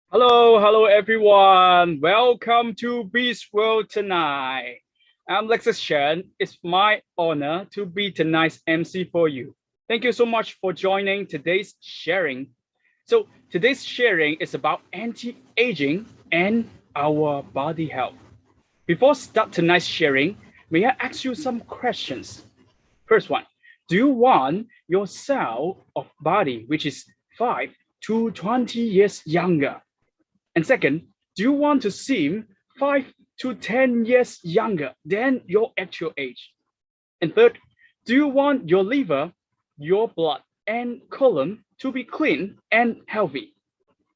Hello everyone. Welcome to Beast World tonight. I'm Lexus Shen. It's my honor to be tonight's MC for you. Thank you so much for joining today's sharing. So today's sharing is about anti-aging and our body health. Before start tonight's sharing, may I ask you some questions? First one, do you want your cell of body, which is 5 to 20 years younger? And second, do you want to seem 5 to 10 years younger than your actual age? And third, do you want your liver, your blood, and colon to be clean and healthy?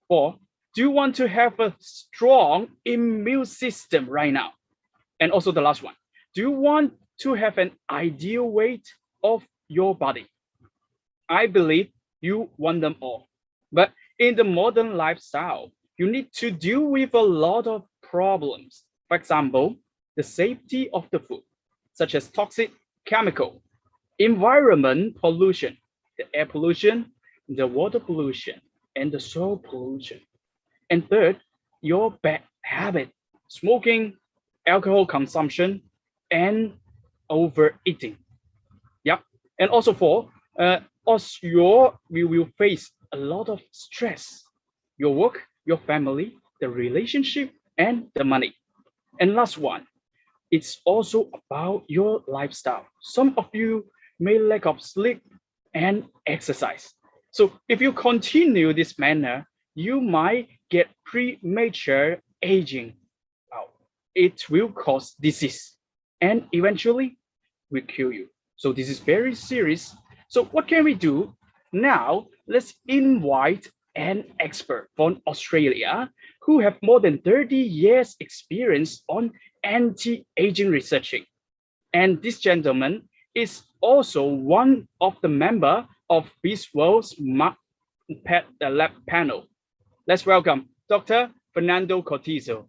Or do you want to have a strong immune system right now? And also the last one, do you want to have an ideal weight of your body? I believe you want them all. But in the modern lifestyle, you need to deal with a lot of problems. For example, the safety of the food, such as toxic chemical, environment pollution, the air pollution, the water pollution, and the soil pollution. And third, your bad habit, smoking, alcohol consumption, and overeating. Yep. And also you will face a lot of stress, your work, your family, the relationship, and the money. And last one, it's also about your lifestyle. Some of you may lack of sleep and exercise. So if you continue this manner, you might get premature aging. Wow. It will cause disease and eventually will kill you. So this is very serious. So what can we do? Now let's invite an expert from Australia who have more than 30 years experience on anti-aging researching. And this gentleman is also one of the member of Beast World's lab panel. Let's welcome Dr. Fernando Cortizo.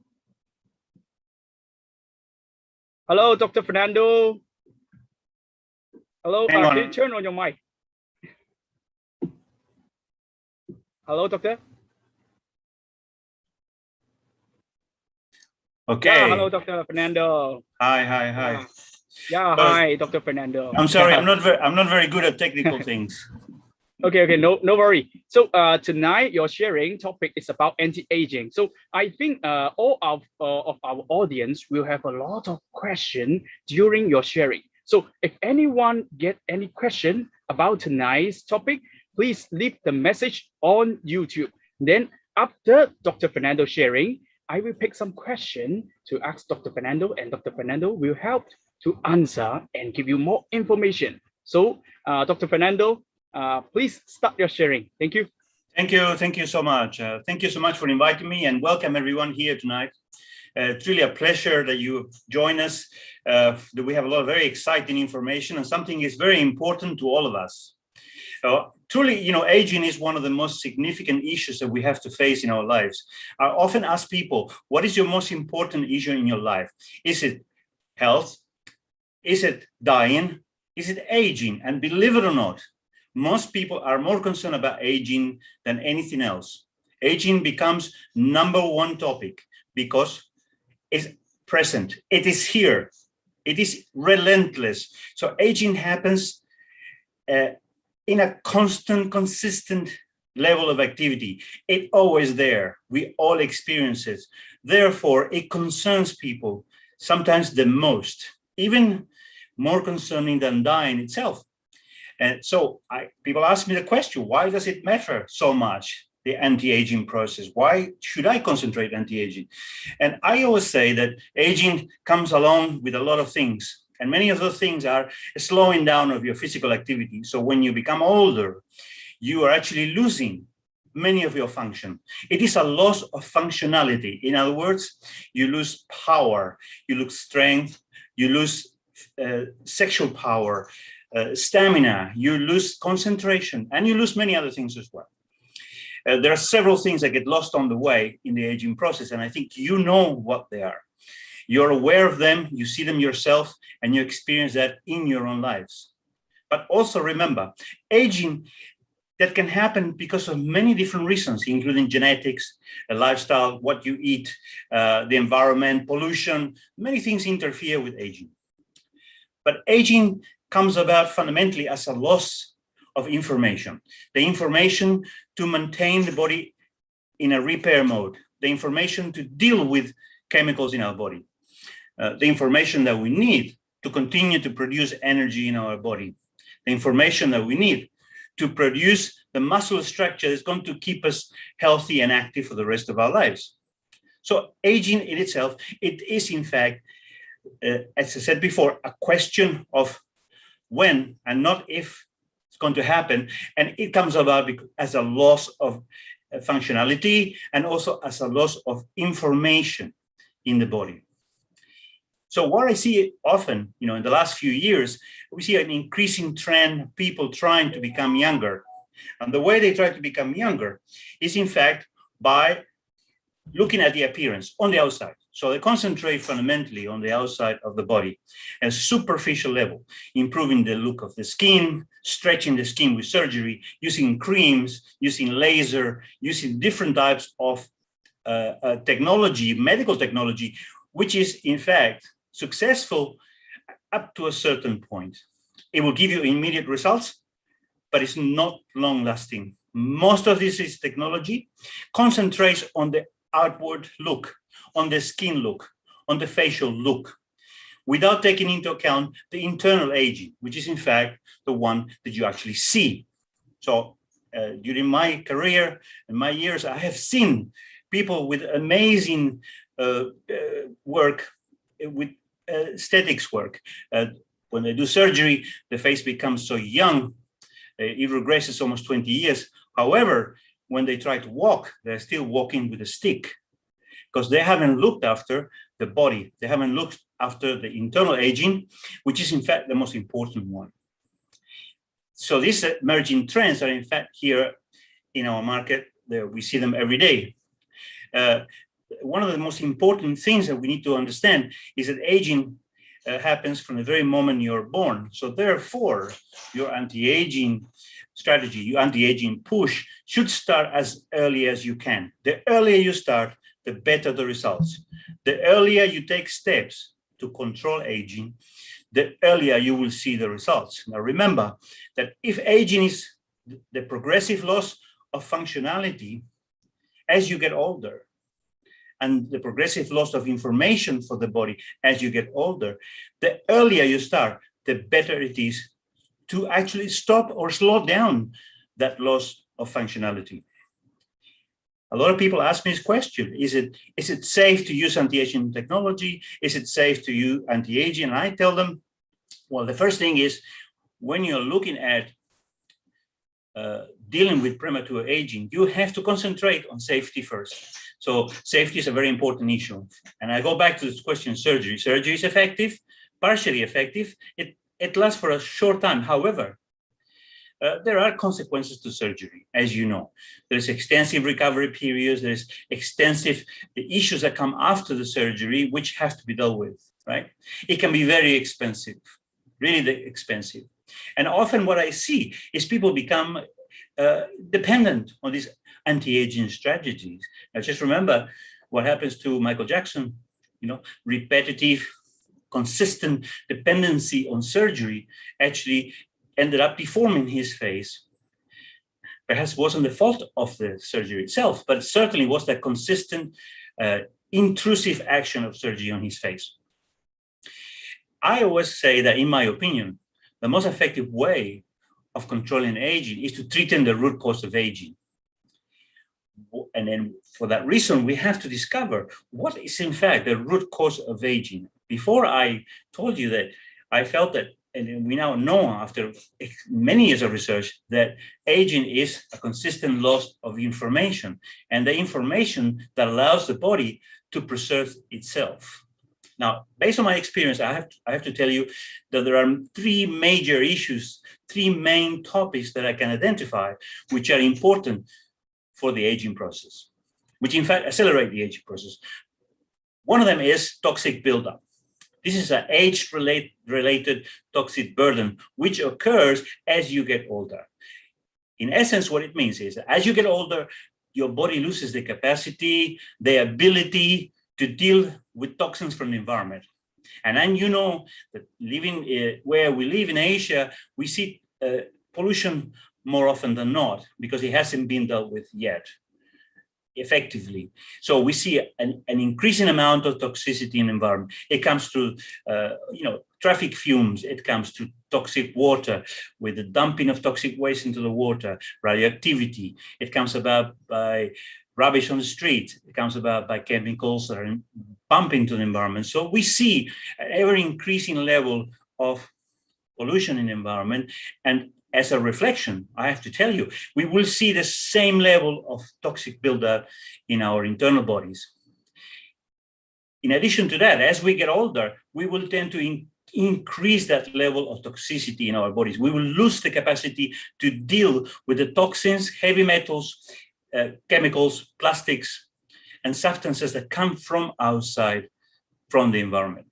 Hello, Dr. Fernando. Hello, can you turn on your mic? Hello, doctor. Okay. Yeah, hello, Dr. Fernando. Hi. Yeah, hi, Dr. Fernando. I'm sorry, I'm not very good at technical things. Okay, no worry. So tonight your sharing topic is about anti-aging. So I think all of our audience will have a lot of question during your sharing. So if anyone get any question about tonight's topic, please leave the message on YouTube. Then after Dr. Fernando sharing, I will pick some question to ask Dr. Fernando, and Dr. Fernando will help to answer and give you more information. So Dr. Fernando, please start your sharing. Thank you. Thank you so much. Thank you so much for inviting me, and welcome everyone here tonight. It's really a pleasure that you join us. That we have a lot of very exciting information, and something is very important to all of us. Truly, aging is one of the most significant issues that we have to face in our lives. I often ask people, what is your most important issue in your life? Is it health? Is it dying? Is it aging? And believe it or not, most people are more concerned about aging than anything else. Aging becomes number one topic because it's present. It is here. It is relentless. So aging happens in a constant, consistent level of activity. It's always there. We all experience it. Therefore, it concerns people sometimes the most, even more concerning than dying itself. And so people ask me the question, why does it matter so much, the anti-aging process? Why should I concentrate anti-aging? And I always say that aging comes along with a lot of things. And many of those things are a slowing down of your physical activity. So when you become older, you are actually losing many of your function. It is a loss of functionality. In other words, you lose power, you lose strength, you lose sexual power, stamina, you lose concentration, and you lose many other things as well. There are several things that get lost on the way in the aging process, and I think you know what they are. You're aware of them, you see them yourself, and you experience that in your own lives. But also remember, aging that can happen because of many different reasons, including genetics, lifestyle, what you eat, the environment, pollution. Many things interfere with aging. But aging comes about fundamentally as a loss of information. The information to maintain the body in a repair mode, the information to deal with chemicals in our body, the information that we need to continue to produce energy in our body, the information that we need to produce the muscle structure that's going to keep us healthy and active for the rest of our lives. So aging in itself, it is in fact, as I said before, a question of when and not if it's going to happen. And it comes about as a loss of functionality and also as a loss of information in the body. So what I see often, in the last few years, we see an increasing trend, people trying to become younger. And the way they try to become younger is in fact by looking at the appearance on the outside. So they concentrate fundamentally on the outside of the body at a superficial level, improving the look of the skin, stretching the skin with surgery, using creams, using laser, using different types of technology, medical technology, which is in fact successful up to a certain point. It will give you immediate results, but it's not long lasting. Most of this is technology, concentrates on the outward look, on the skin look, on the facial look, without taking into account the internal aging, which is in fact the one that you actually see. So during my career and my years, I have seen people with amazing work, with aesthetics work. When they do surgery, the face becomes so young, it regresses almost 20 years. However, when they try to walk, they're still walking with a stick because they haven't looked after the body. They haven't looked after the internal aging, which is in fact the most important one. So these emerging trends are in fact here in our market. We see them every day. One of the most important things that we need to understand is that aging happens from the very moment you're born. So therefore, your anti-aging strategy, your anti-aging push should start as early as you can. The earlier you start, the better the results. The earlier you take steps to control aging, the earlier you will see the results. Now remember that if aging is the progressive loss of functionality as you get older, and the progressive loss of information for the body as you get older, the earlier you start, the better it is to actually stop or slow down that loss of functionality. A lot of people ask me this question, is it safe to use anti-aging technology? Is it safe to use anti-aging? And I tell them, well, the first thing is when you're looking at dealing with premature aging, you have to concentrate on safety first. So safety is a very important issue. And I go back to this question, surgery. Surgery is effective, partially effective. It lasts for a short time. However, there are consequences to surgery, as you know. There's extensive recovery periods. There's extensive issues that come after the surgery, which have to be dealt with, right? It can be very expensive, really expensive. And often what I see is people become dependent on these anti-aging strategies. Now, just remember what happens to Michael Jackson, repetitive, consistent dependency on surgery actually ended up deforming his face. Perhaps wasn't the fault of the surgery itself, but it certainly was that consistent, intrusive action of surgery on his face. I always say that, in my opinion, the most effective way of controlling aging is to treat the root cause of aging. And then for that reason, we have to discover what is in fact the root cause of aging. Before I told you that I felt that, and we now know after many years of research, that aging is a consistent loss of information, and the information that allows the body to preserve itself. Now, based on my experience, I have to tell you that there are three major issues, three main topics that I can identify, which are important for the aging process, which in fact accelerate the aging process. One of them is toxic buildup. This is an age-related toxic burden, which occurs as you get older. In essence, what it means is that as you get older, your body loses the capacity, the ability to deal with toxins from the environment. And then you know that living where we live in Asia, we see pollution more often than not because it hasn't been dealt with yet effectively. So we see an increasing amount of toxicity in the environment. It comes through, traffic fumes. It comes through toxic water with the dumping of toxic waste into the water, radioactivity. It comes about by rubbish on the street. It comes about by chemicals that are pumping to the environment. So we see an ever increasing level of pollution in the environment. And as a reflection, I have to tell you, we will see the same level of toxic buildup in our internal bodies. In addition to that, as we get older, we will tend to increase that level of toxicity in our bodies. We will lose the capacity to deal with the toxins, heavy metals, chemicals, plastics, and substances that come from outside, from the environment.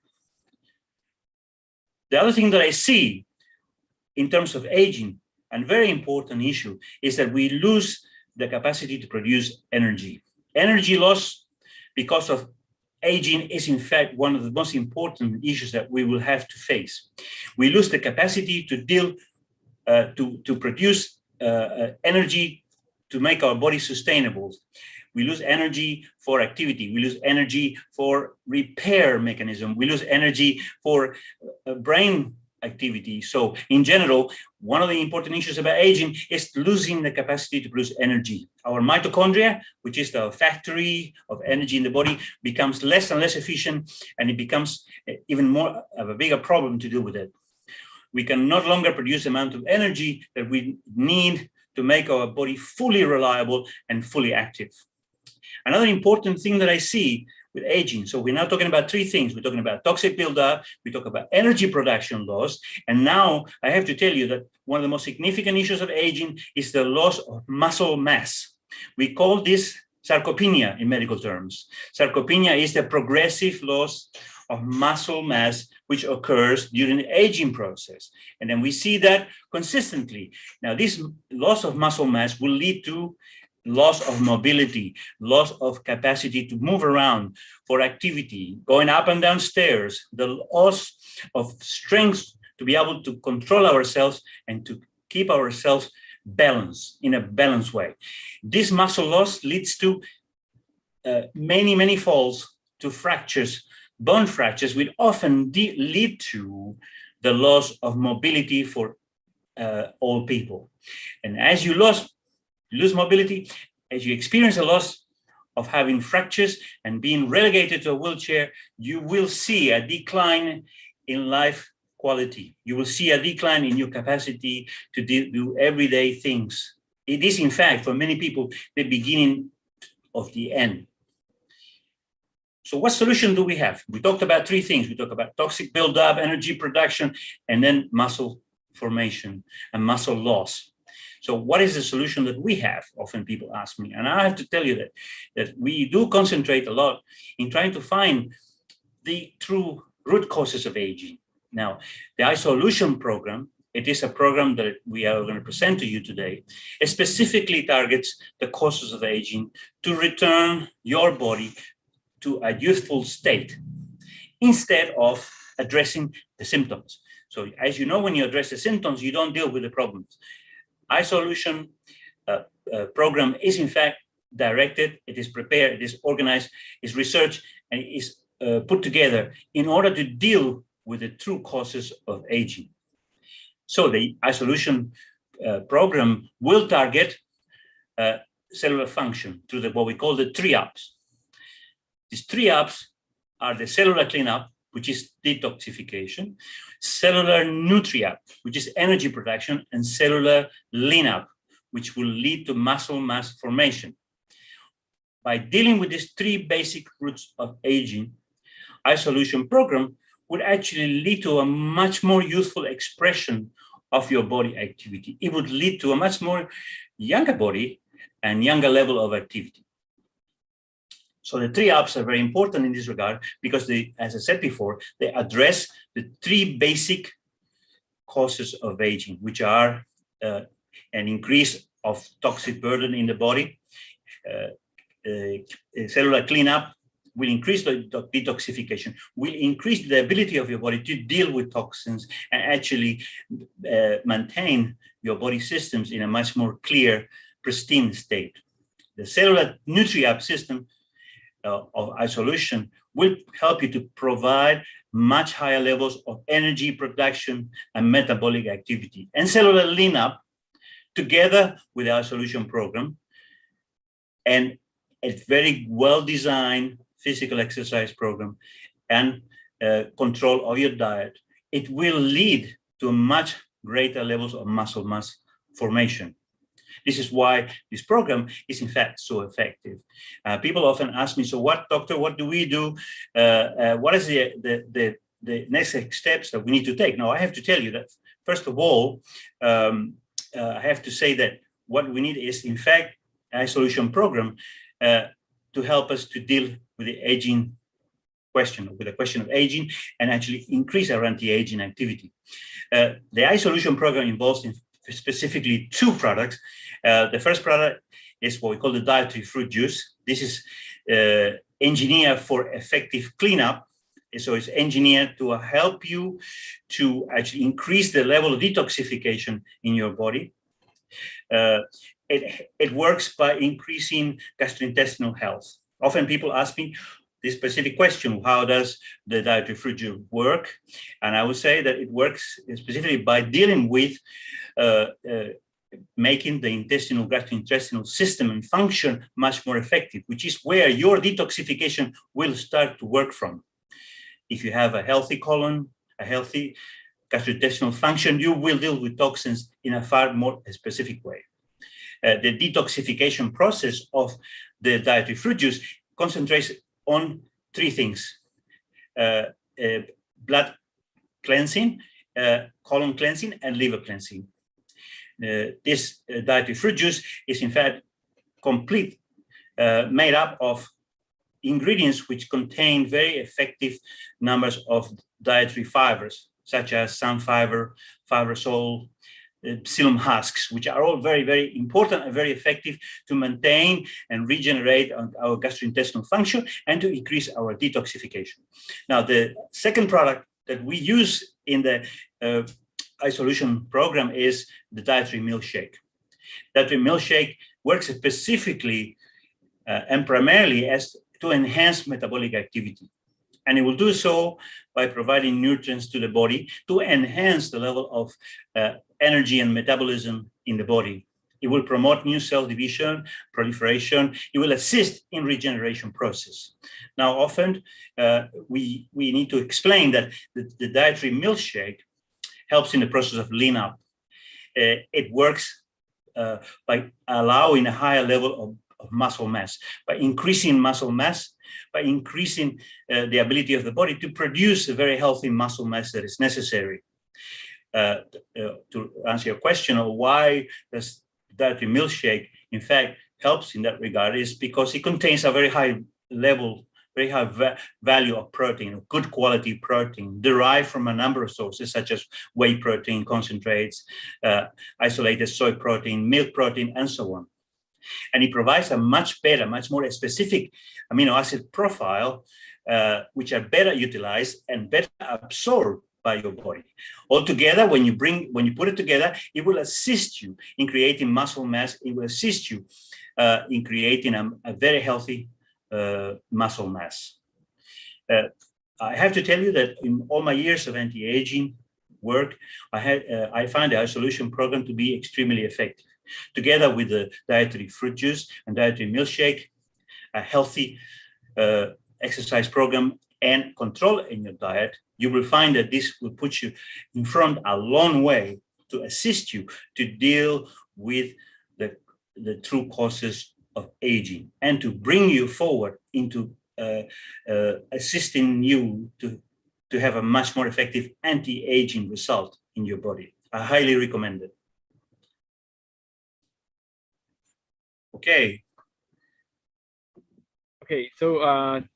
The other thing that I see in terms of aging, and very important issue, is that we lose the capacity to produce energy. Energy loss because of aging is in fact one of the most important issues that we will have to face. We lose the capacity to deal, to produce energy to make our body sustainable. We lose energy for activity. We lose energy for repair mechanism. We lose energy for brain activity. So in general, one of the important issues about aging is losing the capacity to produce energy. Our mitochondria, which is the factory of energy in the body, becomes less and less efficient, and it becomes even more of a bigger problem to deal with it. We can no longer produce the amount of energy that we need to make our body fully reliable and fully active. Another important thing that I see with aging, so we're now talking about three things. We're talking about toxic buildup, we talk about energy production loss, and now I have to tell you that one of the most significant issues of aging is the loss of muscle mass. We call this sarcopenia in medical terms. Sarcopenia is the progressive loss of muscle mass which occurs during the aging process. And then we see that consistently. Now, this loss of muscle mass will lead to loss of mobility, loss of capacity to move around for activity, going up and down stairs, the loss of strength to be able to control ourselves and to keep ourselves balanced in a balanced way. This muscle loss leads to many falls, to fractures, bone fractures, which often lead to the loss of mobility for all people. And as you lose mobility, as you experience a loss of having fractures and being relegated to a wheelchair, you will see a decline in life quality. You will see a decline in your capacity to do everyday things. It is, in fact, for many people, the beginning of the end. So what solution do we have? We talked about three things. We talked about toxic buildup, energy production, and then muscle formation and muscle loss. So what is the solution that we have? Often people ask me, and I have to tell you that we do concentrate a lot in trying to find the true root causes of aging. Now, the isholution program, it is a program that we are going to present to you today. It specifically targets the causes of aging to return your body to a youthful state instead of addressing the symptoms. So as you know, when you address the symptoms, you don't deal with the problems. isholution program is in fact directed, it is prepared, it is organized, is researched, and it is put together in order to deal with the true causes of aging. So the isholution program will target cellular function through what we call the three ups. These three ups are the cellular cleanup, which is detoxification, cellular nutri-up, which is energy production, and cellular lean-up, which will lead to muscle mass formation. By dealing with these three basic roots of aging, isholution program would actually lead to a much more youthful expression of your body activity. It would lead to a much more younger body and younger level of activity. So the three ups are very important in this regard because they, as I said before, they address the three basic causes of aging, which are an increase of toxic burden in the body. Cellular cleanup will increase the detoxification, will increase the ability of your body to deal with toxins and actually maintain your body systems in a much more clear, pristine state. The cellular NutriUp system of isholution will help you to provide much higher levels of energy production and metabolic activity. And cellular cleanup, together with our isholution program and a very well-designed physical exercise program and control of your diet, it will lead to much greater levels of muscle mass formation. This is why this program is in fact so effective. People often ask me, so what, doctor, what do we do? What is the next steps that we need to take? Now, I have to tell you that, first of all, I have to say that what we need is, in fact, a isholution program to help us to deal with the aging question, with the question of aging, and actually increase our anti-aging activity. The isholution program involves specifically two products. The first product is what we call the dietary fruit juice. This is engineered for effective cleanup. So it's engineered to help you to actually increase the level of detoxification in your body. It works by increasing gastrointestinal health. Often people ask me this specific question, how does the dietary fruit juice work? And I would say that it works specifically by dealing with making the gastrointestinal system and function much more effective, which is where your detoxification will start to work from. If you have a healthy colon, a healthy gastrointestinal function, you will deal with toxins in a far more specific way. The detoxification process of the dietary fruit juice concentrates on three things: blood cleansing, colon cleansing, and liver cleansing. This dietary fruit juice is in fact made up of ingredients which contain very effective numbers of dietary fibers, such as sun fiber, fibrosol, psyllium husks, which are all very, very important and very effective to maintain and regenerate our gastrointestinal function and to increase our detoxification. Now, the second product that we use in the isholution program is the dietary milkshake. Dietary milkshake works specifically and primarily as to enhance metabolic activity. And it will do so by providing nutrients to the body to enhance the level of energy and metabolism in the body. It will promote new cell division, proliferation. It will assist in regeneration process. Now, often we need to explain that the dietary milkshake helps in the process of lean up. It works by allowing a higher level of muscle mass, by increasing muscle mass, by increasing the ability of the body to produce a very healthy muscle mass that is necessary. To answer your question of why does dietary milkshake in fact helps in that regard, is because it contains a very high level, very high value of protein, good quality protein derived from a number of sources such as whey protein, concentrates, isolated soy protein, milk protein, and so on. And it provides a much better, much more specific amino acid profile, which are better utilized and better absorbed by your body. Altogether, when you put it together, it will assist you in creating muscle mass. It will assist you in creating a very healthy muscle mass. I have to tell you that in all my years of anti-aging work, I find the isholution program to be extremely effective. Together with the dietary fruit juice and dietary milkshake, a healthy exercise program, and control in your diet, you will find that this will put you in front a long way to assist you to deal with the true causes of aging and to bring you forward into assisting you to have a much more effective anti-aging result in your body. I highly recommend it. Okay. Okay, so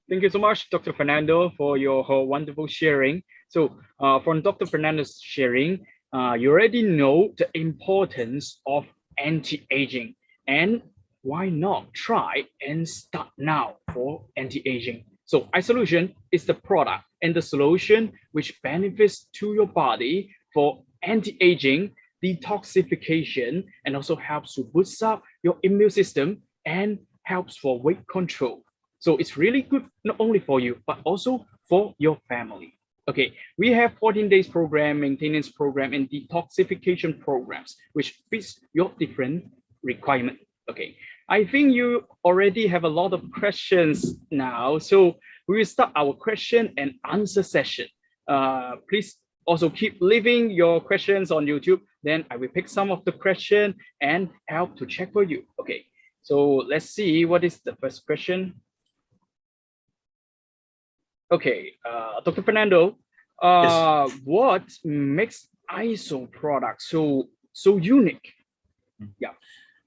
thank you so much, Dr. Fernando, for your wonderful sharing. So from Dr. Fernando's sharing, you already know the importance of anti-aging. And why not try and start now for anti-aging? So isholution is the product and the solution which benefits to your body for anti-aging, detoxification, and also helps to boost up your immune system and helps for weight control. So it's really good not only for you, but also for your family. Okay, we have 14 days program, maintenance program, and detoxification programs, which fits your different requirement. Okay, I think you already have a lot of questions now. So we will start our question and answer session. Please also keep leaving your questions on YouTube. Then I will pick some of the question and help to check for you. Okay, so let's see what is the first question. Okay, Dr. Fernando, Yes. what makes ISO products so unique? Yeah.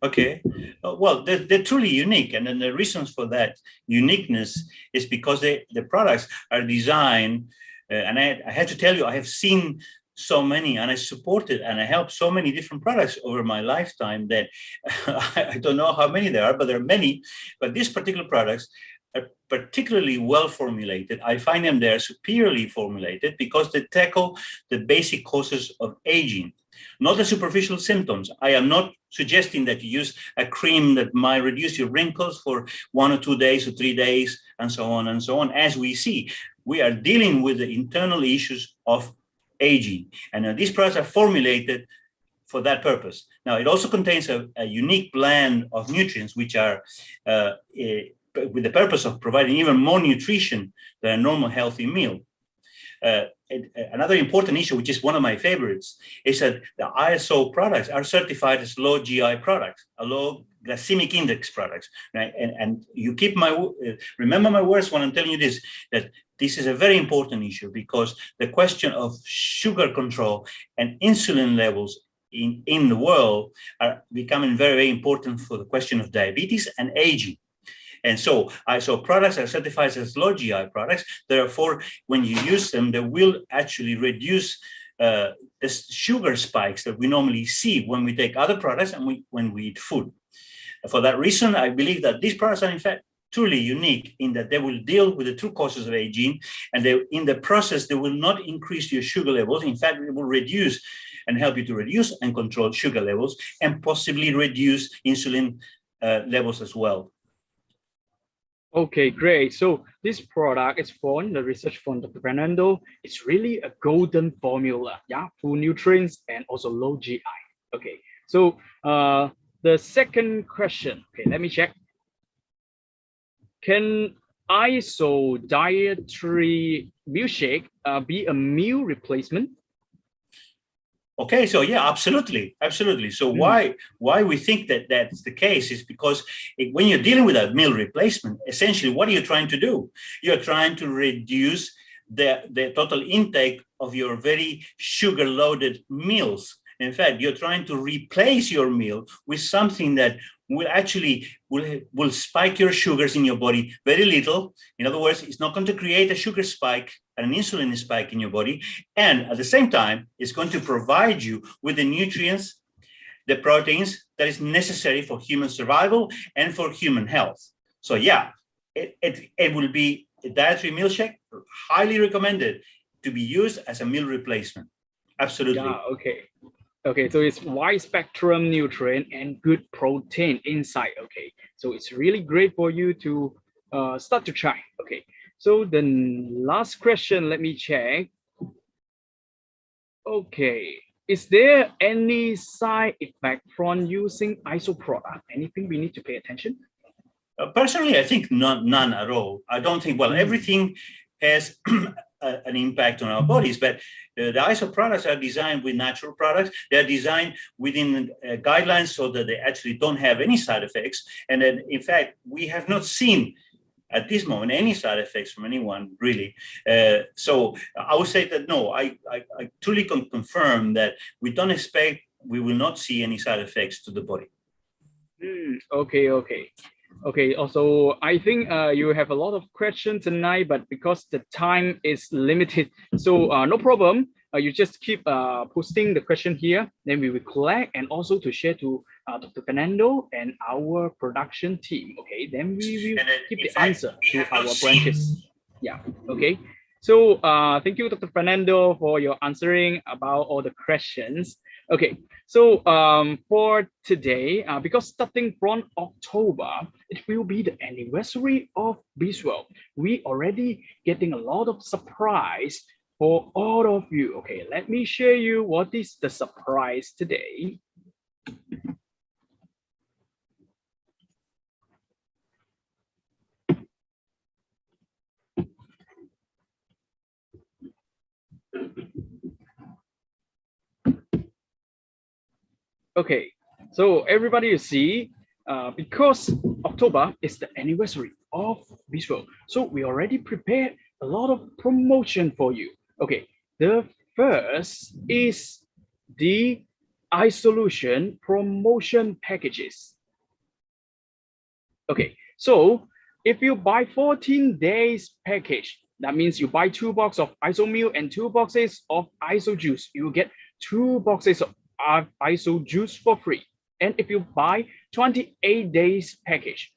Okay. Well, they're truly unique. And then the reasons for that uniqueness is because the products are designed, and I have to tell you, I have seen so many and I supported and I helped so many different products over my lifetime that I don't know how many there are, but there are many. But these particular products are particularly well formulated. I find them they're superiorly formulated because they tackle the basic causes of aging, not the superficial symptoms. I am not suggesting that you use a cream that might reduce your wrinkles for 1 or 2 days or 3 days, and so on and so on. As we see, we are dealing with the internal issues of aging, and these products are formulated for that purpose. Now, it also contains a unique blend of nutrients, which are with the purpose of providing even more nutrition than a normal healthy meal. Another important issue, which is one of my favorites, is that the ISO products are certified as low GI products, a low glycemic index products, right? And you keep remember my words when I'm telling you this, that this is a very important issue because the question of sugar control and insulin levels in the world are becoming very, very important for the question of diabetes and aging. And so ISO products are certified as low GI products. Therefore, when you use them, they will actually reduce the sugar spikes that we normally see when we take other products and when we eat food. For that reason, I believe that these products are in fact truly unique in that they will deal with the true causes of aging, and in the process, they will not increase your sugar levels. In fact, it will reduce and help you to reduce and control sugar levels and possibly reduce insulin levels as well. Okay, great. So this product is from the research from Dr. Fernando. It's really a golden formula, yeah, full nutrients and also low GI. Okay, so the second question, okay, let me check. Can ISO dietary milkshake be a meal replacement? Okay, so yeah, absolutely. So why we think that that's the case is because when you're dealing with a meal replacement, essentially, what are you trying to do? You're trying to reduce the total intake of your very sugar-loaded meals. In fact, you're trying to replace your meal with something that will actually will spike your sugars in your body very little. In other words, it's not going to create a sugar spike and an insulin spike in your body. And at the same time, it's going to provide you with the nutrients, the proteins that is necessary for human survival and for human health. So yeah, it will be a dietary milkshake, highly recommended to be used as a meal replacement. Absolutely. Yeah, okay. Okay, so it's wide spectrum nutrient and good protein inside. Okay, so it's really great for you to start to try. Okay, so the last question, let me check. Okay, is there any side effect from using ISO product? Anything we need to pay attention? Personally, I think none at all. I don't think, well, everything has an impact on our bodies, but the ISO products are designed with natural products. They're designed within guidelines so that they actually don't have any side effects. And then, in fact, we have not seen at this moment any side effects from anyone, really. So I would say that no, I truly can confirm that we don't expect, we will not see any side effects to the body. Okay, also, I think you have a lot of questions tonight, but because the time is limited, so no problem. you just keep posting the question here, then we will collect and also to share to Dr. Fernando and our production team. Okay, then we will give the answer to our branches. Yeah, okay. So thank you, Dr. Fernando, for your answering about all the questions. Okay, so for today, because starting from October, it will be the anniversary of Biswell. We already getting a lot of surprise for all of you. Okay, let me show you what is the surprise today. Okay, so everybody you see, because October is the anniversary of Biswell, so we already prepared a lot of promotion for you. Okay, the first is the isholution promotion packages. Okay, so if you buy 14 days package, that means you buy 2 boxes of iso meal and 2 boxes of iso juice, you will get 2 boxes of iso juice for free. And if you buy 28 days package,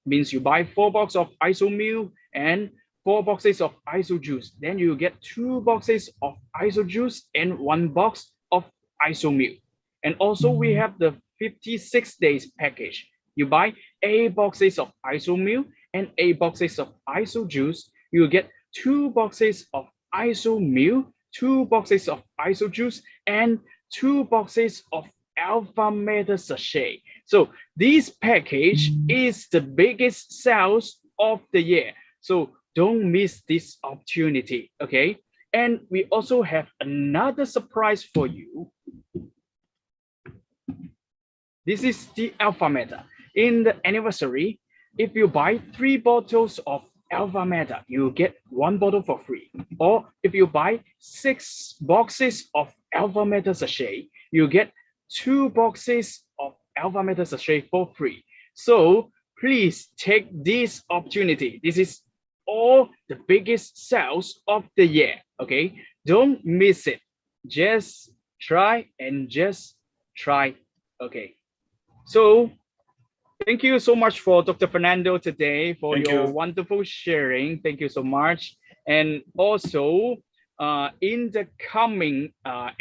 means you buy 4 boxes of iso meal and 4 boxes of iso juice, then you get 2 boxes of iso juice and 1 box of iso meal. And also we have the 56 days package. You buy 8 boxes of iso meal and 8 boxes of iso juice, you get 2 boxes of iso meal, 2 boxes of iso juice, and 2 boxes of alpha meta sachet. So this package is the biggest sales of the year. So don't miss this opportunity, okay? And we also have another surprise for you. This is the alpha meta. In the anniversary, if you buy 3 bottles of alpha meta, you get 1 bottle for free. Or if you buy 6 boxes of alpha meta sachet, you get 2 boxes of alpha meta sachet for free. So please take this opportunity. This is all the biggest sales of the year. Okay, don't miss it. Just try and just try. Okay, so thank you so much for Dr. Fernando today for your wonderful sharing. Thank you so much. And also in the coming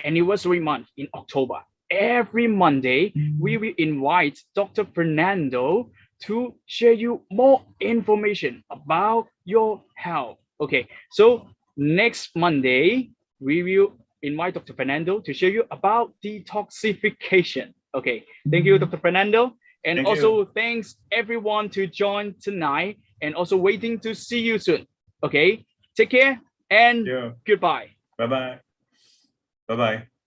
anniversary month in October, every Monday, we will invite Dr. Fernando to share you more information about your health. Okay, so next Monday, we will invite Dr. Fernando to share you about detoxification. Okay, thank you, Dr. Fernando. And also thanks everyone to join tonight and also waiting to see you soon. Okay, take care and goodbye. Bye-bye. Bye-bye.